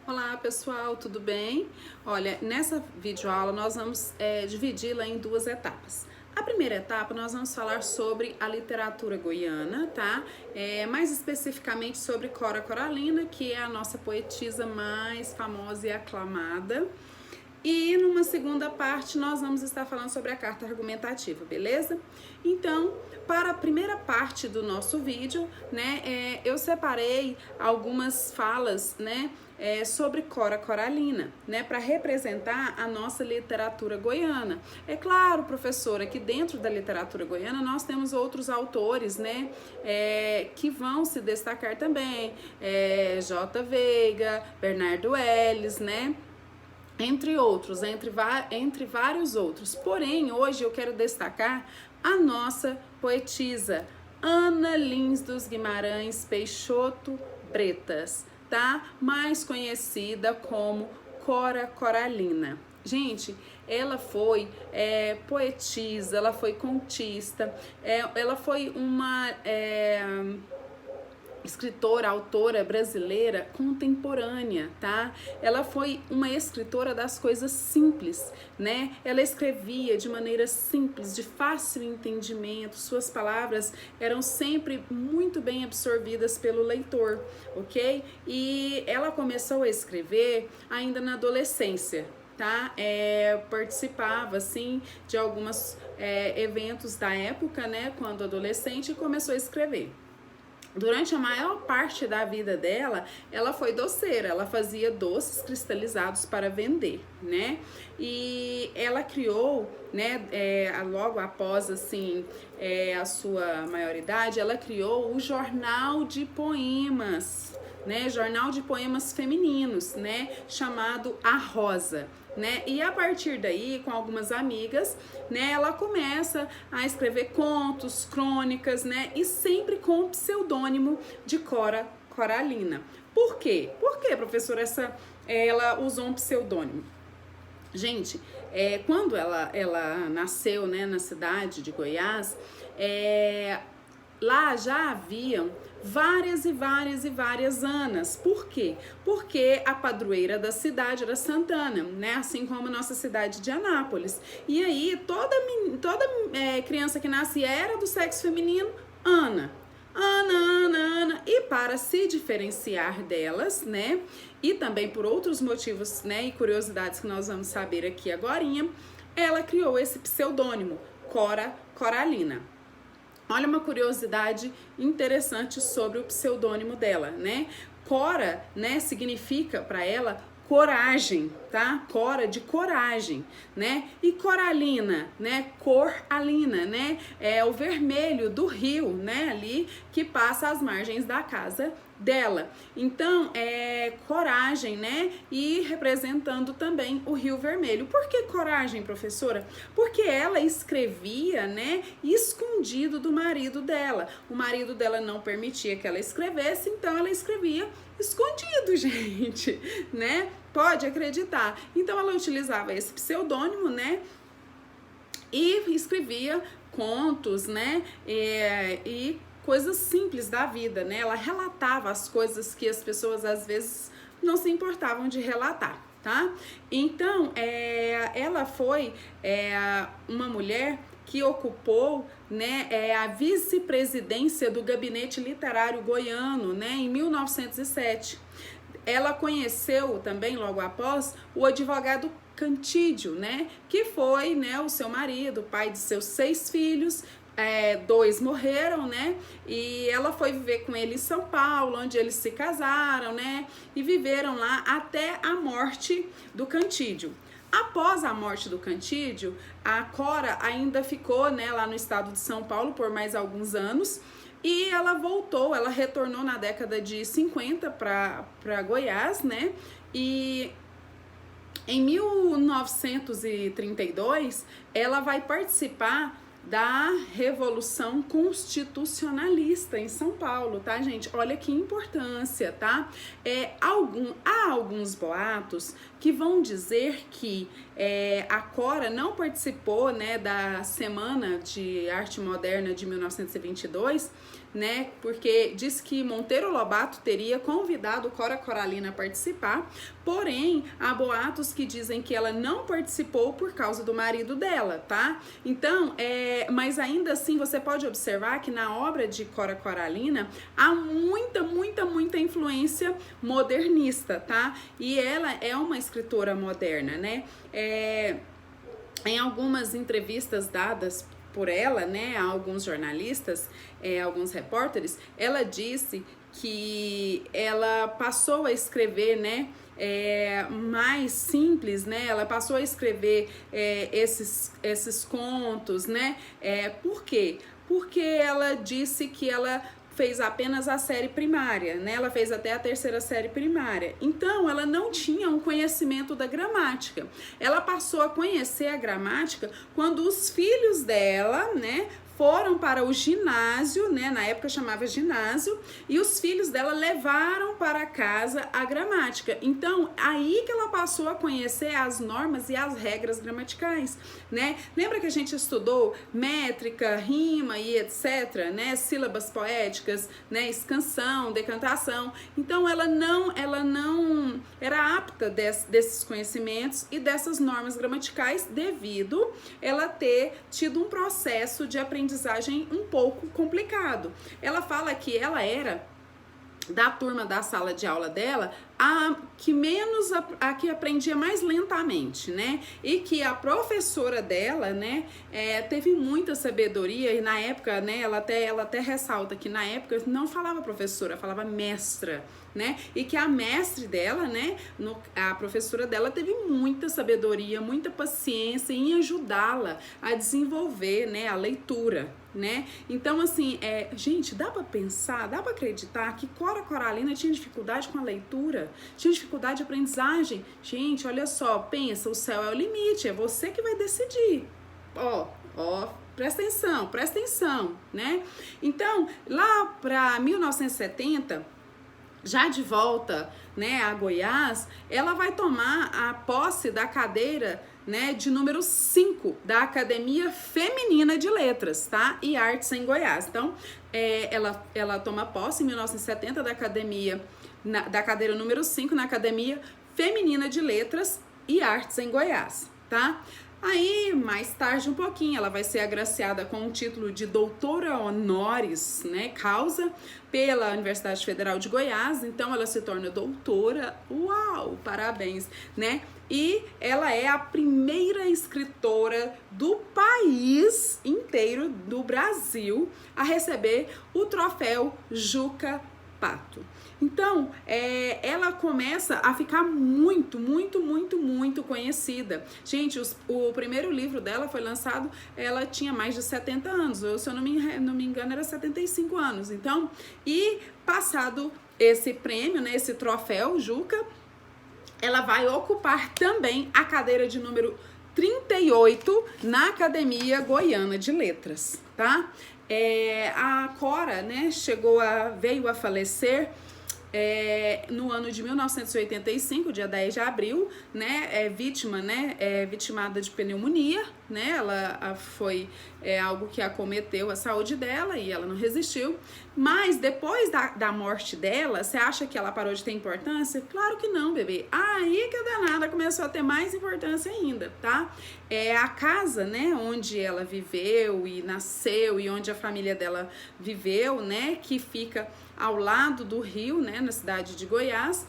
Olá pessoal, tudo bem? Olha, nessa videoaula nós vamos dividi-la em duas etapas. A primeira etapa nós vamos falar sobre a literatura goiana, tá? Mais especificamente sobre Cora Coralina, que é a nossa poetisa mais famosa e aclamada. E numa segunda parte nós vamos estar falando sobre a carta argumentativa, beleza? Então, para a primeira parte do nosso vídeo, né, eu separei algumas falas, né, sobre Cora Coralina, né, para representar a nossa literatura goiana. É claro, professora, que dentro da literatura goiana nós temos outros autores, né, que vão se destacar também, J. Veiga, Bernardo Ellis, né, entre outros, entre vários outros. Porém, hoje eu quero destacar a nossa poetisa Ana Lins dos Guimarães Peixoto Bretas, tá? Mais conhecida como Cora Coralina. Gente, ela foi poetisa, ela foi contista, ela foi uma escritora, autora brasileira contemporânea, tá? Ela foi uma escritora das coisas simples, né? Ela escrevia de maneira simples, de fácil entendimento, suas palavras eram sempre muito bem absorvidas pelo leitor, ok? E ela começou a escrever ainda na adolescência, tá? Participava, assim, de alguns eventos da época, né? Quando adolescente, e começou a escrever. Durante a maior parte da vida dela, ela foi doceira, ela fazia doces cristalizados para vender, né? E ela criou, né, logo após, assim, a sua maioridade, ela criou o Jornal de Poemas, né? Jornal de Poemas Femininos, né? Chamado A Rosa. Né? E a partir daí, com algumas amigas, né, ela começa a escrever contos, crônicas, né, e sempre com o pseudônimo de Cora Coralina. Por quê? Por que, professora, ela usou um pseudônimo? Gente, quando ela nasceu, né, na cidade de Goiás, lá já haviam várias Anas. Por quê? Porque a padroeira da cidade era Santana, né? Assim como a nossa cidade de Anápolis. E aí, toda criança que nascia era do sexo feminino, Ana. Ana. E para se diferenciar delas, né? E também por outros motivos, né? E curiosidades que nós vamos saber aqui agorinha, ela criou esse pseudônimo, Cora Coralina. Olha uma curiosidade interessante sobre o pseudônimo dela, né? Cora, né, significa para ela coragem, tá? Cora de coragem, né? E Coralina, né? Coralina, né? É o vermelho do rio, né? Ali que passa às margens da casa dela. Então, coragem, né? E representando também o Rio Vermelho. Por que coragem, professora? Porque ela escrevia, né? Escondido do marido dela. O marido dela não permitia que ela escrevesse, então ela escrevia escondido, gente, né? Pode acreditar. Então ela utilizava esse pseudônimo, né? E escrevia contos, né? E coisas simples da vida, né? Ela relatava as coisas que as pessoas às vezes não se importavam de relatar, tá? Então, ela foi uma mulher que ocupou, né, a vice-presidência do Gabinete Literário Goiano, né, em 1907. Ela conheceu também, logo após, o advogado Cantídio, né, que foi, né, o seu marido, pai de seus 6 filhos, 2 morreram, né? E ela foi viver com ele em São Paulo, onde eles se casaram, né? E viveram lá até a morte do Cantídio. Após a morte do Cantídio, a Cora ainda ficou, né, lá no estado de São Paulo por mais alguns anos. E ela voltou, ela retornou na década de 50 para Goiás, né? E em 1932, ela vai participar da Revolução Constitucionalista em São Paulo, tá, gente? Olha que importância, tá? Há alguns boatos que vão dizer que a Cora não participou, né, da Semana de Arte Moderna de 1922, né? Porque diz que Monteiro Lobato teria convidado Cora Coralina a participar, porém, há boatos que dizem que ela não participou por causa do marido dela, tá? Então, mas ainda assim, você pode observar que na obra de Cora Coralina há muita influência modernista, tá? E ela é uma escritora moderna, né? Em algumas entrevistas dadas por ela, né, a alguns jornalistas, alguns repórteres, ela disse que ela passou a escrever, né, mais simples, né? Ela passou a escrever esses contos, né? Por quê? Porque ela disse que ela fez apenas a série primária, né? Ela fez até a 3ª série primária. Então, ela não tinha um conhecimento da gramática. Ela passou a conhecer a gramática quando os filhos dela, né, foram para o ginásio, né? Na época chamava ginásio, e os filhos dela levaram para casa a gramática. Então, aí que ela passou a conhecer as normas e as regras gramaticais, né? Lembra que a gente estudou métrica, rima e etc, né? Sílabas poéticas, né? Escansão, decantação. Então, ela não era apta desses conhecimentos e dessas normas gramaticais devido ela ter tido um processo de aprendizagem um pouco complicado. Ela fala que ela era da turma da sala de aula dela a que aprendia mais lentamente, né? E que a professora dela, né, teve muita sabedoria, e na época, né, ela até ressalta que na época não falava professora, falava mestra, né? E que a mestre dela, né, a professora dela teve muita sabedoria, muita paciência em ajudá-la a desenvolver, né, a leitura, né? Então, assim, gente, dá pra pensar, dá pra acreditar que Cora Coralina tinha dificuldade com a leitura, tinha dificuldade de aprendizagem. Gente, olha só, pensa, o céu é o limite, é você que vai decidir. Presta atenção, né? Então, lá pra 1970, já de volta, né, a Goiás, ela vai tomar a posse da cadeira, né, de número 5 da Academia Feminina de Letras, tá? E Artes em Goiás. Então, ela toma posse em 1970 da cadeira número 5 na Academia Feminina de Letras e Artes em Goiás, tá? Aí, mais tarde um pouquinho, ela vai ser agraciada com o título de doutora honoris, né, causa, pela Universidade Federal de Goiás. Então, ela se torna doutora. Uau, parabéns, né? E ela é a primeira escritora do país inteiro, do Brasil, a receber o troféu Juca Pato. Então, ela começa a ficar muito conhecida. Gente, o primeiro livro dela foi lançado, ela tinha mais de 70 anos, ou se eu não me engano, era 75 anos. Então, e passado esse prêmio, né, esse troféu Juca, ela vai ocupar também a cadeira de número 38 na Academia Goiana de Letras, tá? A Cora, né, veio a falecer no ano de 1985, dia 10 de abril, né, vitimada de pneumonia, né, ela foi algo que acometeu a saúde dela e ela não resistiu, mas depois da morte dela, você acha que ela parou de ter importância? Claro que não, bebê, aí que a danada começou a ter mais importância ainda, tá? A casa, né, onde ela viveu e nasceu e onde a família dela viveu, né, que fica ao lado do rio, né, na cidade de Goiás,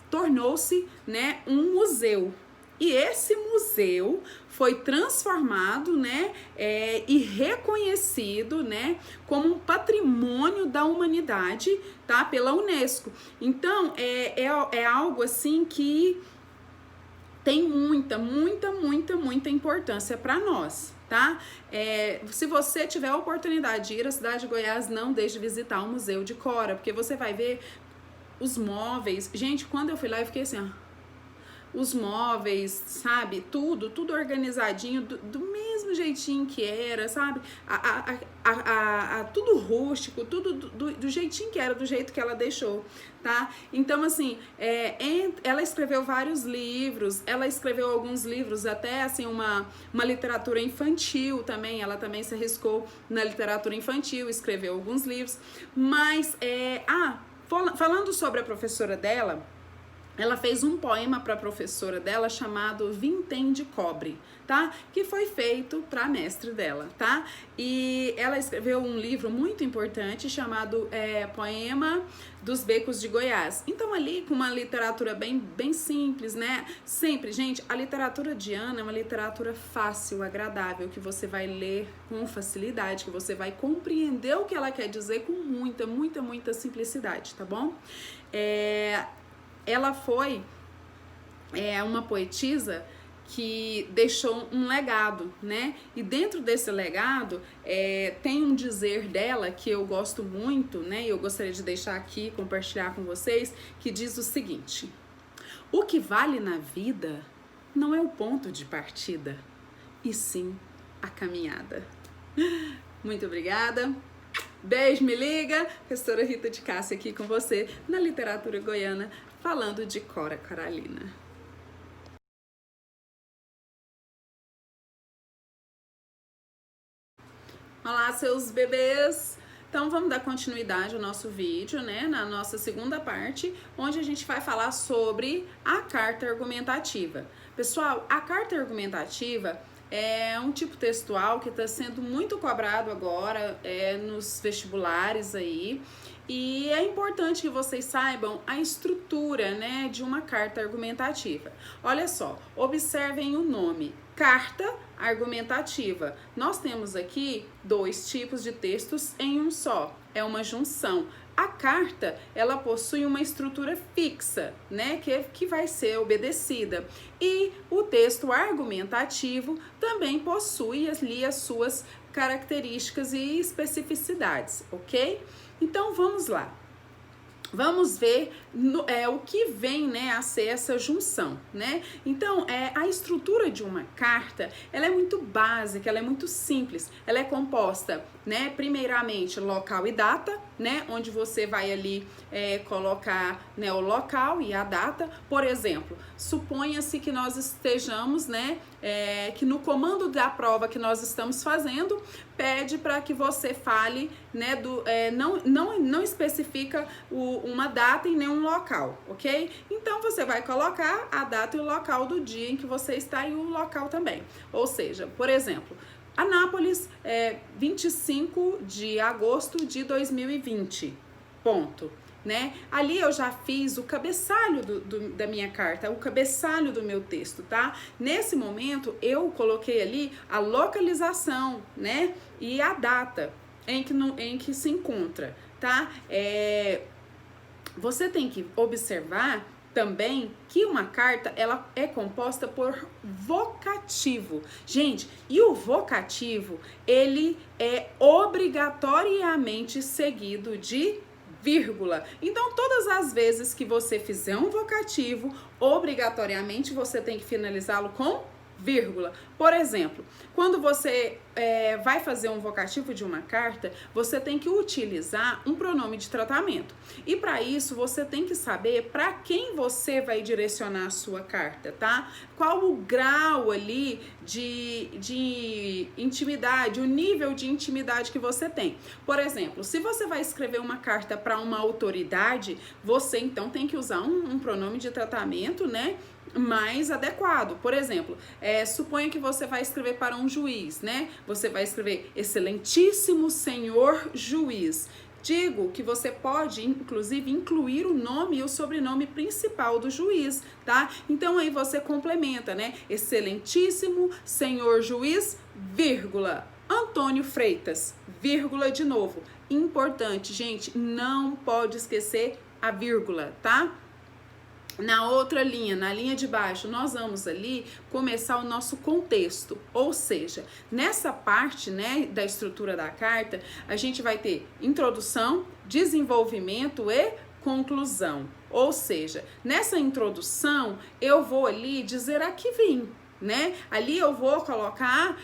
tornou-se, né, um museu. E esse museu foi transformado, né, e reconhecido, né, como um patrimônio da humanidade, tá, pela Unesco. Então, é algo assim que tem muita importância para nós, tá? Se você tiver a oportunidade de ir à cidade de Goiás, não deixe de visitar o Museu de Cora, porque você vai ver os móveis. Gente, quando eu fui lá, eu fiquei assim, ó, os móveis, sabe? Tudo organizadinho do mesmo do jeitinho que era, sabe? Tudo rústico, tudo do jeitinho que era, do jeito que ela deixou, tá? Então, assim, ela escreveu vários livros, ela escreveu alguns livros, até, assim, uma literatura infantil também, ela também se arriscou na literatura infantil, escreveu alguns livros, mas, falando sobre a professora dela, ela fez um poema para a professora dela chamado Vintém de Cobre, tá? Que foi feito para a mestre dela, tá? E ela escreveu um livro muito importante chamado Poema dos Becos de Goiás. Então ali com uma literatura bem simples, né? Sempre, gente, a literatura de Ana é uma literatura fácil, agradável, que você vai ler com facilidade, que você vai compreender o que ela quer dizer com muita simplicidade, tá bom? Ela foi uma poetisa que deixou um legado, né? E dentro desse legado tem um dizer dela que eu gosto muito, né? E eu gostaria de deixar aqui, compartilhar com vocês, que diz o seguinte: o que vale na vida não é o ponto de partida, e sim a caminhada. Muito obrigada. Beijo, me liga. Professora Rita de Cássia aqui com você na literatura goiana, falando de Cora Coralina. Olá, seus bebês! Então vamos dar continuidade ao nosso vídeo, né? Na nossa segunda parte, onde a gente vai falar sobre a carta argumentativa. Pessoal, a carta argumentativa é um tipo textual que está sendo muito cobrado agora nos vestibulares aí. E é importante que vocês saibam a estrutura, né, de uma carta argumentativa. Olha só, observem o nome, carta argumentativa. Nós temos aqui dois tipos de textos em um só, é uma junção. A carta, ela possui uma estrutura fixa, né, que vai ser obedecida. E o texto argumentativo também possui ali as suas características e especificidades, ok? Então, vamos lá. Vamos ver o que vem, né, a ser essa junção, né? Então, a estrutura de uma carta, ela é muito básica, ela é muito simples. Ela é composta, né, primeiramente, local e data, né, onde você vai ali colocar, né, o local e a data. Por exemplo, suponha-se que nós estejamos, né, que no comando da prova que nós estamos fazendo, pede para que você fale, né, não especifica uma data e nem um local, ok? Então, você vai colocar a data e o local do dia em que você está e o local também. Ou seja, por exemplo, Anápolis, 25 de agosto de 2020, ponto. Né? Ali eu já fiz o cabeçalho da minha carta, o cabeçalho do meu texto, tá? Nesse momento eu coloquei ali a localização, né? E a data em que se encontra, tá? Você tem que observar também que uma carta, ela é composta por vocativo. Gente, e o vocativo, ele é obrigatoriamente seguido de vírgula. Então, todas as vezes que você fizer um vocativo, obrigatoriamente você tem que finalizá-lo com vírgula. Por exemplo, quando você vai fazer um vocativo de uma carta, você tem que utilizar um pronome de tratamento. E para isso, você tem que saber para quem você vai direcionar a sua carta, tá? Qual o grau ali de intimidade, o nível de intimidade que você tem. Por exemplo, se você vai escrever uma carta para uma autoridade, você então tem que usar um pronome de tratamento, né, mais adequado. Por exemplo, suponha que você vai escrever para um juiz, né? Você vai escrever excelentíssimo senhor juiz. Digo que você pode, inclusive, incluir o nome e o sobrenome principal do juiz, tá? Então, aí você complementa, né? Excelentíssimo senhor juiz, vírgula, Antônio Freitas, vírgula de novo. Importante, gente, não pode esquecer a vírgula, tá? Na outra linha, na linha de baixo, nós vamos ali começar o nosso contexto, ou seja, nessa parte, né, da estrutura da carta, a gente vai ter introdução, desenvolvimento e conclusão. Ou seja, nessa introdução, eu vou ali dizer a que vim, né? Ali eu vou colocar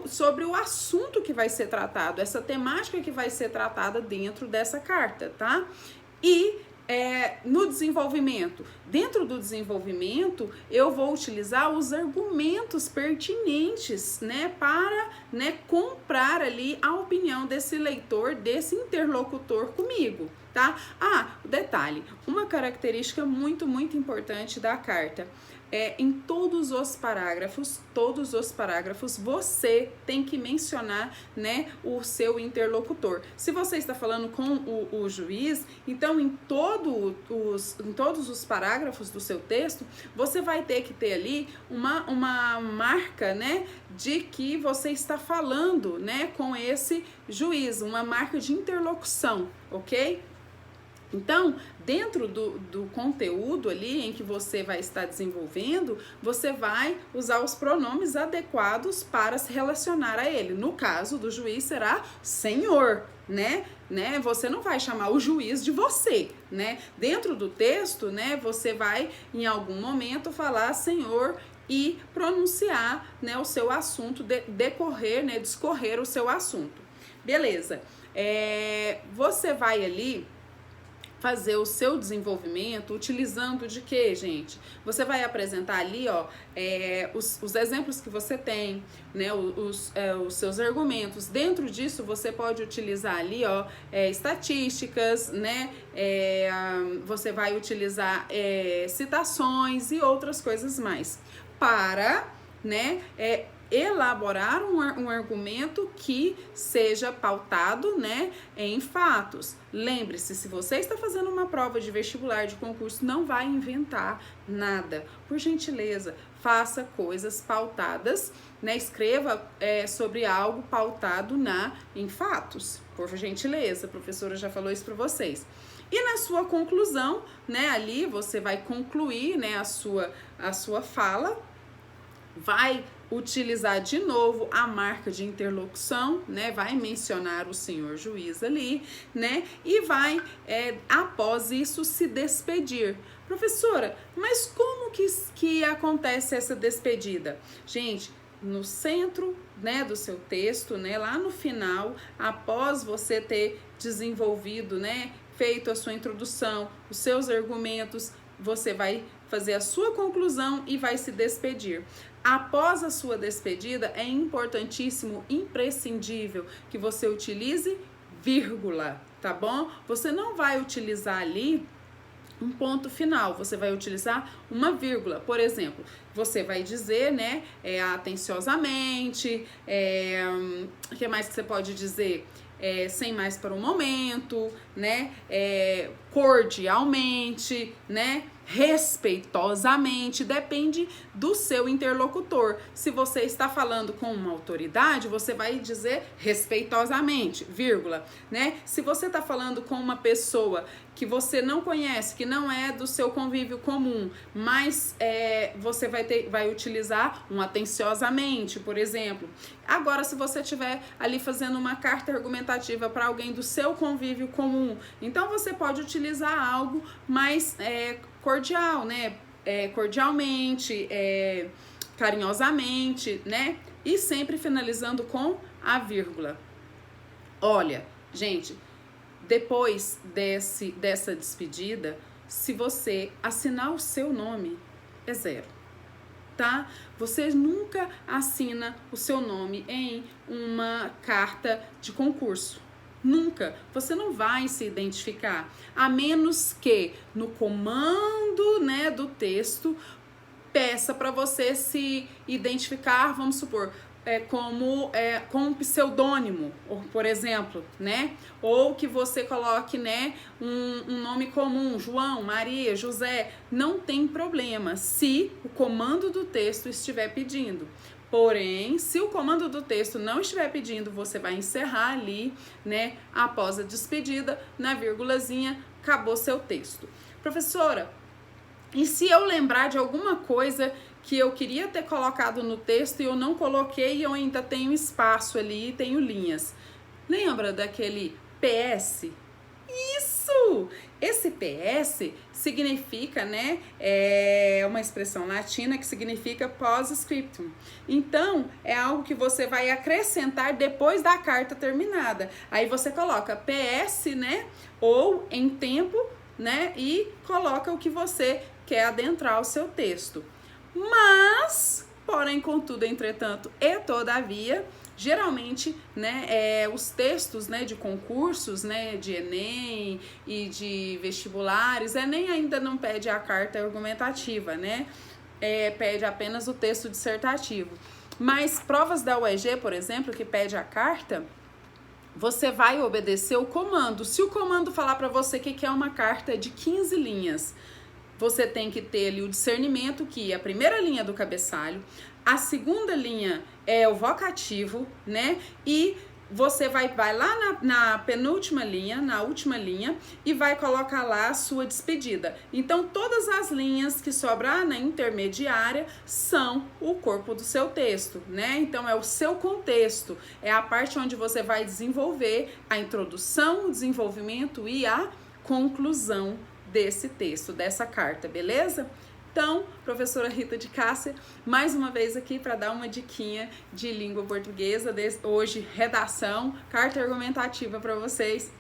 sobre o assunto que vai ser tratado, essa temática que vai ser tratada dentro dessa carta, tá? E no desenvolvimento, dentro do desenvolvimento, eu vou utilizar os argumentos pertinentes, né, para, né, comprar ali a opinião desse leitor, desse interlocutor comigo, tá? Detalhe, uma característica muito importante da carta. Em todos os parágrafos, você tem que mencionar, né, o seu interlocutor. Se você está falando com o juiz, então em todos os parágrafos do seu texto, você vai ter que ter ali uma marca, né, de que você está falando, né, com esse juiz, uma marca de interlocução, ok? Então, dentro do conteúdo ali em que você vai estar desenvolvendo, você vai usar os pronomes adequados para se relacionar a ele. No caso do juiz será senhor, né? Você não vai chamar o juiz de você, né? Dentro do texto, né, você vai em algum momento falar senhor e pronunciar, né, o seu assunto, discorrer o seu assunto. Beleza. Você vai ali fazer o seu desenvolvimento utilizando de quê, gente? Você vai apresentar ali, ó, os exemplos que você tem, né, os seus argumentos. Dentro disso, você pode utilizar ali, ó, estatísticas, né, você vai utilizar citações e outras coisas mais para, né, elaborar um argumento que seja pautado, né, em fatos. Lembre-se, se você está fazendo uma prova de vestibular, de concurso, não vai inventar nada. Por gentileza, faça coisas pautadas, né, escreva sobre algo pautado em fatos. Por gentileza, a professora já falou isso para vocês. E na sua conclusão, né, ali você vai concluir, né, a sua fala, vai utilizar de novo a marca de interlocução, né? Vai mencionar o senhor juiz ali, né? E vai, após isso, se despedir. Professora, mas como que acontece essa despedida? Gente, no centro, né, do seu texto, né, lá no final, após você ter desenvolvido, né, feito a sua introdução, os seus argumentos, você vai fazer a sua conclusão e vai se despedir. Após a sua despedida, é importantíssimo, imprescindível que você utilize vírgula, tá bom? Você não vai utilizar ali um ponto final, você vai utilizar uma vírgula. Por exemplo, você vai dizer, né, atenciosamente, o que mais que você pode dizer? Sem mais para o momento, né, cordialmente, né, respeitosamente, depende do seu interlocutor. Se você está falando com uma autoridade, você vai dizer respeitosamente, vírgula, né? Se você está falando com uma pessoa que você não conhece, que não é do seu convívio comum, mas você vai utilizar um atenciosamente, por exemplo. Agora, se você estiver ali fazendo uma carta argumentativa para alguém do seu convívio comum, então você pode utilizar algo mais cordial, né? Cordialmente, carinhosamente, né? E sempre finalizando com a vírgula. Olha, gente, depois dessa despedida, se você assinar o seu nome, é 0, tá? Você nunca assina o seu nome em uma carta de concurso. Nunca. Você não vai se identificar, a menos que no comando, né, do texto peça para você se identificar, vamos supor, com um pseudônimo, por exemplo, né? Ou que você coloque, né, um nome comum, João, Maria, José, não tem problema se o comando do texto estiver pedindo. Porém, se o comando do texto não estiver pedindo, você vai encerrar ali, né, após a despedida, na vírgulazinha, acabou seu texto. Professora, e se eu lembrar de alguma coisa que eu queria ter colocado no texto e eu não coloquei e eu ainda tenho espaço ali, tenho linhas? Lembra daquele PS? Isso! Esse PS significa, né, é uma expressão latina que significa post-scriptum. Então, é algo que você vai acrescentar depois da carta terminada. Aí você coloca PS, né, ou em tempo, né, e coloca o que você quer adentrar o seu texto. Mas, porém, contudo, entretanto e todavia, geralmente, né, os textos, né, de concursos, né, de Enem e de vestibulares, Enem ainda não pede a carta argumentativa, né, pede apenas o texto dissertativo. Mas provas da UEG, por exemplo, que pede a carta, você vai obedecer o comando. Se o comando falar para você que é uma carta de 15 linhas, você tem que ter ali o discernimento que a primeira linha do cabeçalho, a segunda linha é o vocativo, né? E você vai lá na penúltima linha, na última linha, e vai colocar lá a sua despedida. Então, todas as linhas que sobrar na intermediária são o corpo do seu texto, né? Então, é o seu contexto, é a parte onde você vai desenvolver a introdução, o desenvolvimento e a conclusão desse texto, dessa carta, beleza? Então, professora Rita de Cássia, mais uma vez aqui para dar uma diquinha de língua portuguesa, hoje redação, carta argumentativa para vocês.